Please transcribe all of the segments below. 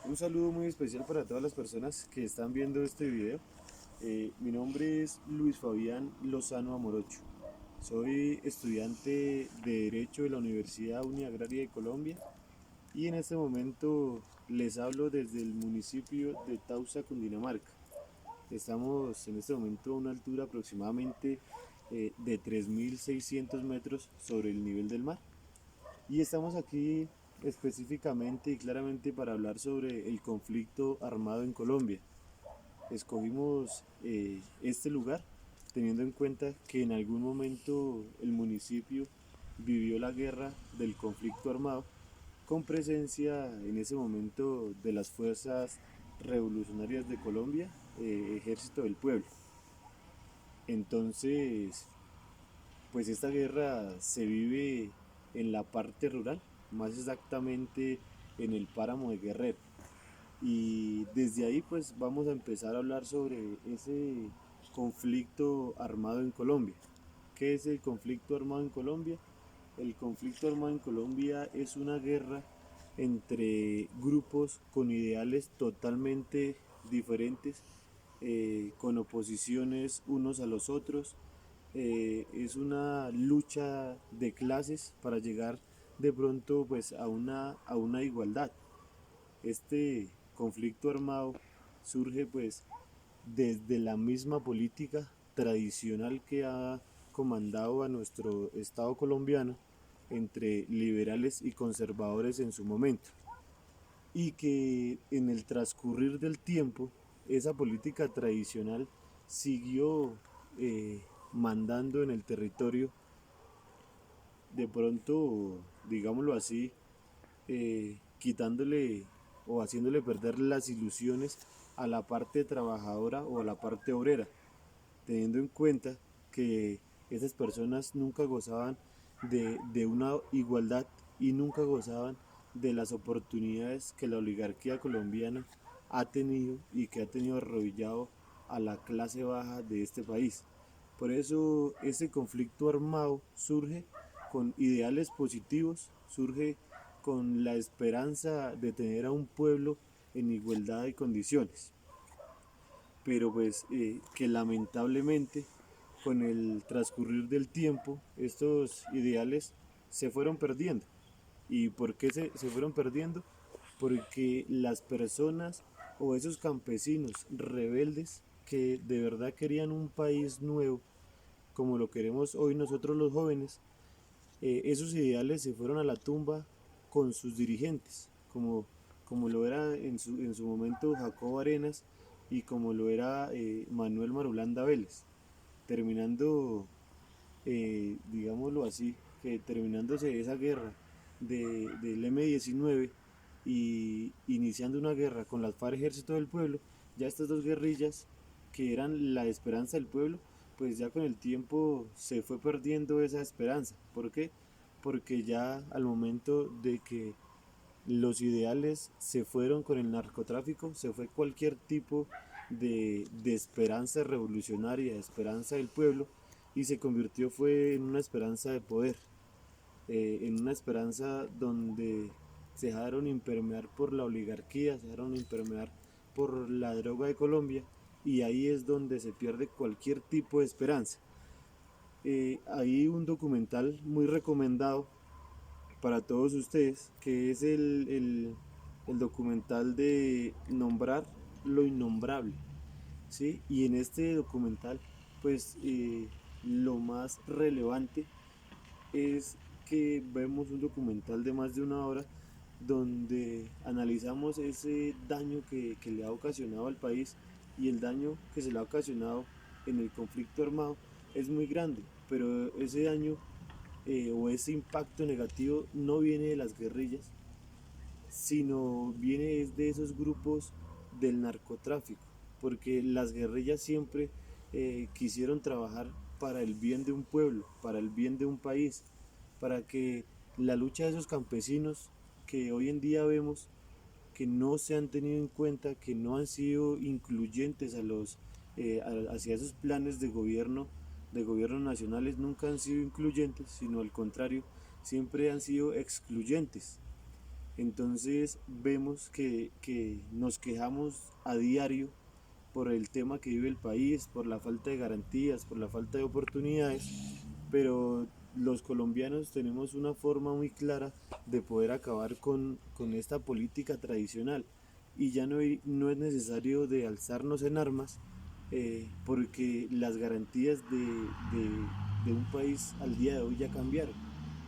Un saludo muy especial para todas las personas que están viendo este video. Mi nombre es Luis Fabián Lozano Amorocho. Soy estudiante de Derecho de la Universidad Uniagraria de Colombia y en este momento les hablo desde el municipio de Tausa, Cundinamarca. Estamos en este momento a una altura aproximadamente de 3.600 metros sobre el nivel del mar. Y estamos aquí específicamente y claramente para hablar sobre el conflicto armado en Colombia. Escogimos este lugar teniendo en cuenta que en algún momento el municipio vivió la guerra del conflicto armado con presencia en ese momento de las fuerzas revolucionarias de Colombia, Ejército del Pueblo. Entonces, pues esta guerra se vive en la parte rural, más exactamente en el páramo de Guerrero. Y desde ahí pues vamos a empezar a hablar sobre ese conflicto armado en Colombia. ¿Qué es el conflicto armado en Colombia? El conflicto armado en Colombia es una guerra entre grupos con ideales totalmente diferentes, con oposiciones unos a los otros. Es una lucha de clases para llegar de pronto pues a una igualdad. Este conflicto armado surge pues desde la misma política tradicional que ha comandado a nuestro Estado colombiano entre liberales y conservadores en su momento, y que en el transcurrir del tiempo esa política tradicional siguió mandando en el territorio, de pronto, digámoslo así, quitándole o haciéndole perder las ilusiones a la parte trabajadora o a la parte obrera, teniendo en cuenta que esas personas nunca gozaban de una igualdad y nunca gozaban de las oportunidades que la oligarquía colombiana ha tenido y que ha tenido arrodillado a la clase baja de este país. Por eso ese conflicto armado surge con ideales positivos, surge con la esperanza de tener a un pueblo en igualdad de condiciones, pero pues que lamentablemente con el transcurrir del tiempo estos ideales se fueron perdiendo. ¿Y por qué se fueron perdiendo? Porque las personas o esos campesinos rebeldes que de verdad querían un país nuevo, como lo queremos hoy nosotros los jóvenes, esos ideales se fueron a la tumba con sus dirigentes, como lo era en su momento Jacobo Arenas y como lo era Manuel Marulanda Vélez, terminando, digámoslo así, que terminándose esa guerra del M-19 y iniciando una guerra con las FARC Ejército del Pueblo, ya estas dos guerrillas que eran la esperanza del pueblo, pues ya con el tiempo se fue perdiendo esa esperanza. ¿Por qué? Porque ya al momento de que los ideales se fueron con el narcotráfico, se fue cualquier tipo de esperanza revolucionaria, de esperanza del pueblo, y se convirtió fue en una esperanza de poder, en una esperanza donde se dejaron impermear por la oligarquía, se dejaron impermear por la droga de Colombia, y ahí es donde se pierde cualquier tipo de esperanza. Hay un documental muy recomendado para todos ustedes, que es el documental de Nombrar lo Innombrable, ¿sí? Y en este documental, pues lo más relevante es que vemos un documental de más de una hora donde analizamos ese daño que le ha ocasionado al país, y el daño que se le ha ocasionado en el conflicto armado es muy grande, pero ese daño o ese impacto negativo no viene de las guerrillas, sino viene de esos grupos del narcotráfico, porque las guerrillas siempre quisieron trabajar para el bien de un pueblo, para el bien de un país, para que la lucha de esos campesinos que hoy en día vemos que no se han tenido en cuenta, que no han sido incluyentes hacia esos planes de gobierno nacionales, nunca han sido incluyentes, sino al contrario, siempre han sido excluyentes. Entonces vemos que nos quejamos a diario por el tema que vive el país, por la falta de garantías, por la falta de oportunidades, pero los colombianos tenemos una forma muy clara de poder acabar con esta política tradicional y ya no es necesario de alzarnos en armas, porque las garantías de un país al día de hoy ya cambiaron.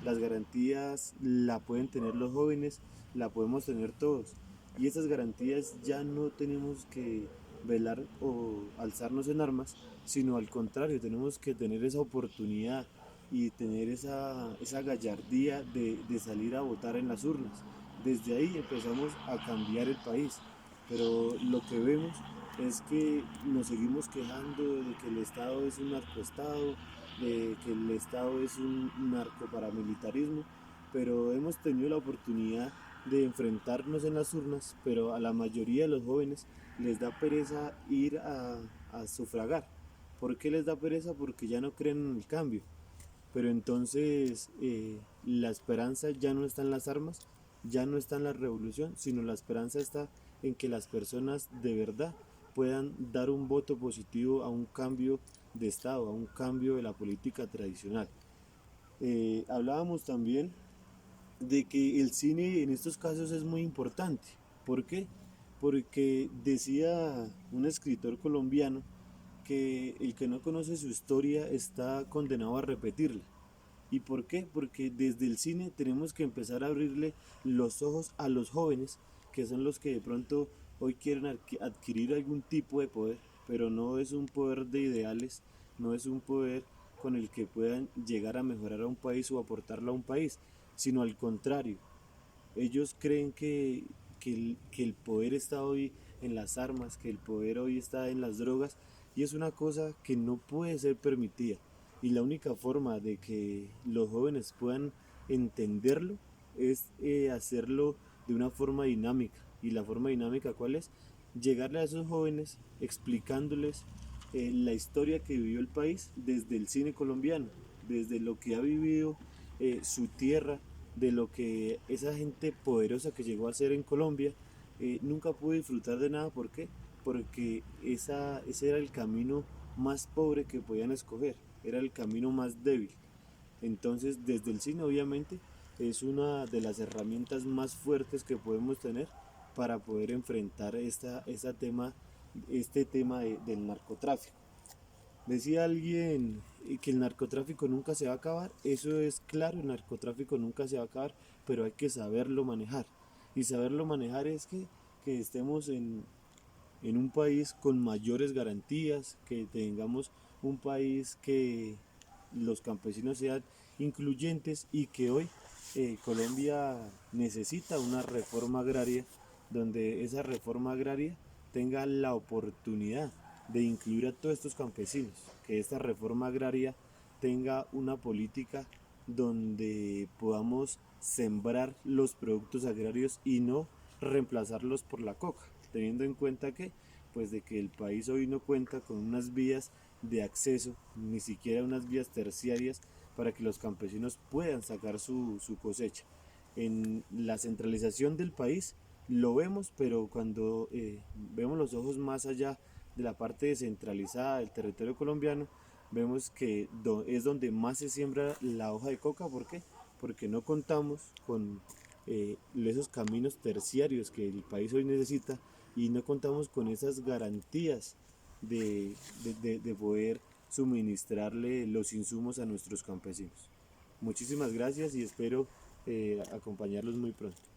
Las garantías la pueden tener los jóvenes, la podemos tener todos. Y esas garantías ya no tenemos que velar o alzarnos en armas, sino al contrario, tenemos que tener esa oportunidad y tener esa gallardía de salir a votar en las urnas. Desde ahí empezamos a cambiar el país, pero lo que vemos es que nos seguimos quejando de que el Estado es un narcoestado, de que el Estado es un narcoparamilitarismo, pero hemos tenido la oportunidad de enfrentarnos en las urnas, pero a la mayoría de los jóvenes les da pereza ir a sufragar. ¿Por qué les da pereza? Porque ya no creen en el cambio. Pero entonces la esperanza ya no está en las armas, ya no está en la revolución, sino la esperanza está en que las personas de verdad puedan dar un voto positivo a un cambio de Estado, a un cambio de la política tradicional. Hablábamos también de que el cine en estos casos es muy importante. ¿Por qué? Porque decía un escritor colombiano que el que no conoce su historia está condenado a repetirla. ¿Y por qué? Porque desde el cine tenemos que empezar a abrirle los ojos a los jóvenes, que son los que de pronto hoy quieren adquirir algún tipo de poder, pero no es un poder de ideales, no es un poder con el que puedan llegar a mejorar a un país o aportarlo a un país, sino al contrario. Ellos creen que el poder está hoy en las armas, que el poder hoy está en las drogas, y es una cosa que no puede ser permitida. Y la única forma de que los jóvenes puedan entenderlo es hacerlo de una forma dinámica. ¿Y la forma dinámica cuál es? Llegarle a esos jóvenes explicándoles la historia que vivió el país desde el cine colombiano, desde lo que ha vivido su tierra, de lo que esa gente poderosa que llegó a ser en Colombia nunca pudo disfrutar de nada. ¿Por qué? Porque ese era el camino más pobre que podían escoger, era el camino más débil. Entonces, desde el cine, obviamente, es una de las herramientas más fuertes que podemos tener para poder enfrentar este tema del narcotráfico. Decía alguien que el narcotráfico nunca se va a acabar. Eso es claro, el narcotráfico nunca se va a acabar, pero hay que saberlo manejar. Y saberlo manejar es que estemos en un país con mayores garantías, que tengamos un país que los campesinos sean incluyentes y que hoy Colombia necesita una reforma agraria donde esa reforma agraria tenga la oportunidad de incluir a todos estos campesinos, que esta reforma agraria tenga una política donde podamos sembrar los productos agrarios y no reemplazarlos por la coca, teniendo en cuenta que pues de que el país hoy no cuenta con unas vías de acceso, ni siquiera unas vías terciarias para que los campesinos puedan sacar su cosecha. En la centralización del país lo vemos, pero cuando vemos los ojos más allá de la parte descentralizada del territorio colombiano, vemos que es donde más se siembra la hoja de coca. ¿Por qué? Porque no contamos con esos caminos terciarios que el país hoy necesita y no contamos con esas garantías de poder suministrarle los insumos a nuestros campesinos. Muchísimas gracias y espero acompañarlos muy pronto.